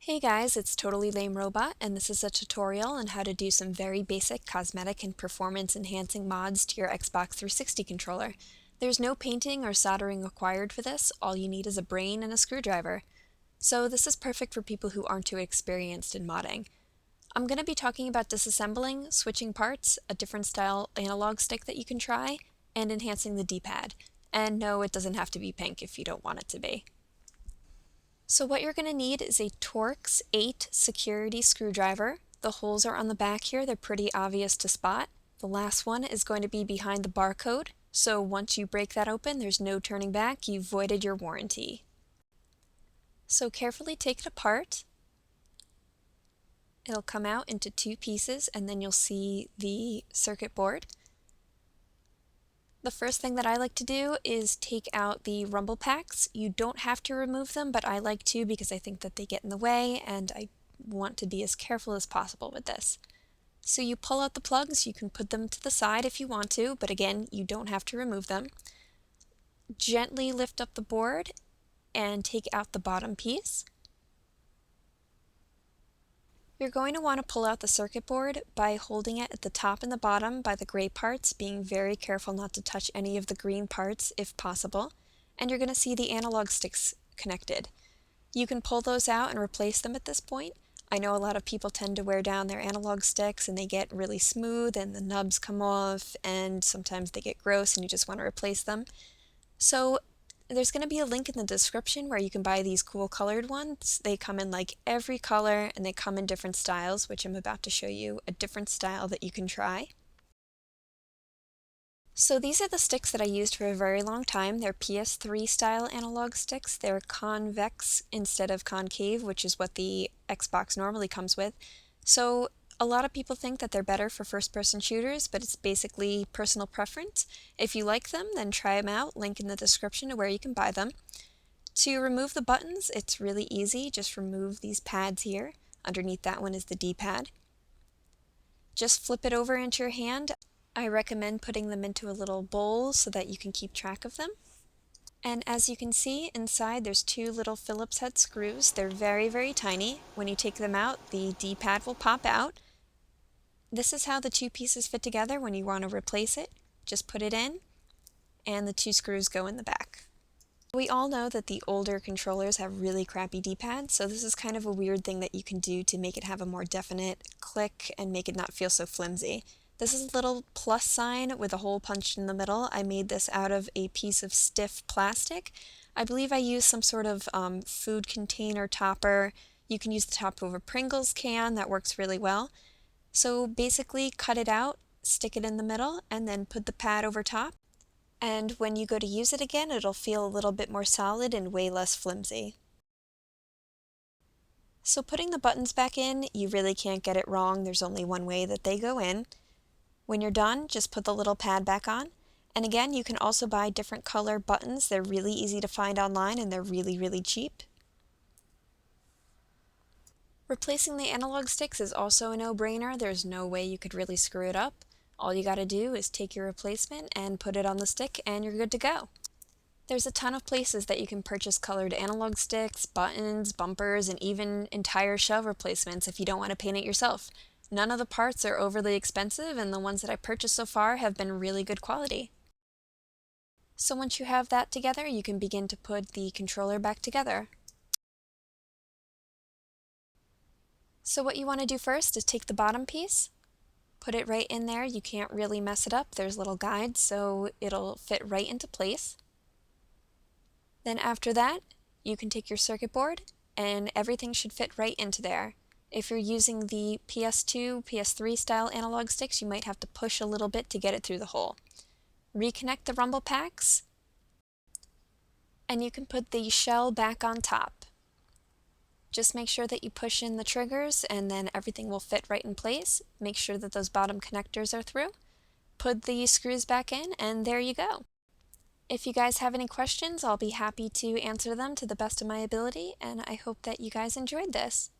Hey guys, it's totallylamerobot, and this is a tutorial on how to do some very basic cosmetic and performance enhancing mods to your Xbox 360 controller. There's no painting or soldering required for this, all you need is a brain and a screwdriver. So this is perfect for people who aren't too experienced in modding. I'm going to be talking about disassembling, switching parts, a different style analog stick that you can try, and enhancing the D-pad. And no, it doesn't have to be pink if you don't want it to be. So what you're going to need is a Torx 8 security screwdriver. The holes are on the back here, they're pretty obvious to spot. The last one is going to be behind the barcode, so once you break that open, there's no turning back, you've voided your warranty. So carefully take it apart. It'll come out into two pieces and then you'll see the circuit board. The first thing that I like to do is take out the rumble packs. You don't have to remove them, but I like to because I think that they get in the way and I want to be as careful as possible with this. So you pull out the plugs, you can put them to the side if you want to, but again, you don't have to remove them. Gently lift up the board and take out the bottom piece. You're going to want to pull out the circuit board by holding it at the top and the bottom by the gray parts, being very careful not to touch any of the green parts if possible, and you're going to see the analog sticks connected. You can pull those out and replace them at this point. I know a lot of people tend to wear down their analog sticks and they get really smooth and the nubs come off and sometimes they get gross and you just want to replace them. So there's going to be a link in the description where you can buy these cool colored ones. They come in like every color and they come in different styles, which I'm about to show you a different style that you can try. So these are the sticks that I used for a very long time. They're PS3 style analog sticks. They're convex instead of concave, which is what the Xbox normally comes with. So a lot of people think that they're better for first-person shooters, but it's basically personal preference. If you like them, then try them out. Link in the description to where you can buy them. To remove the buttons, it's really easy. Just remove these pads here. Underneath that one is the D-pad. Just flip it over into your hand. I recommend putting them into a little bowl so that you can keep track of them. And as you can see, inside there's two little Phillips head screws. They're very, very tiny. When you take them out, the D-pad will pop out. This is how the two pieces fit together when you want to replace it. Just put it in, and the two screws go in the back. We all know that the older controllers have really crappy D-pads, so this is kind of a weird thing that you can do to make it have a more definite click and make it not feel so flimsy. This is a little plus sign with a hole punched in the middle. I made this out of a piece of stiff plastic. I believe I used some sort of food container topper. You can use the top of a Pringles can, that works really well. So basically cut it out, stick it in the middle, and then put the pad over top. And when you go to use it again, it'll feel a little bit more solid and way less flimsy. So putting the buttons back in, you really can't get it wrong. There's only one way that they go in. When you're done, just put the little pad back on. And again, you can also buy different color buttons. They're really easy to find online and they're really, really cheap. Replacing the analog sticks is also a no-brainer. There's no way you could really screw it up. All you gotta do is take your replacement and put it on the stick and you're good to go. There's a ton of places that you can purchase colored analog sticks, buttons, bumpers, and even entire shell replacements if you don't want to paint it yourself. None of the parts are overly expensive and the ones that I purchased so far have been really good quality. So once you have that together, you can begin to put the controller back together. So what you want to do first is take the bottom piece, put it right in there. You can't really mess it up. There's little guides so it'll fit right into place. Then after that, you can take your circuit board and everything should fit right into there. If you're using the PS2, PS3 style analog sticks, you might have to push a little bit to get it through the hole. Reconnect the rumble packs, and you can put the shell back on top. Just make sure that you push in the triggers and then everything will fit right in place. Make sure that those bottom connectors are through. Put the screws back in and there you go. If you guys have any questions, I'll be happy to answer them to the best of my ability, and I hope that you guys enjoyed this.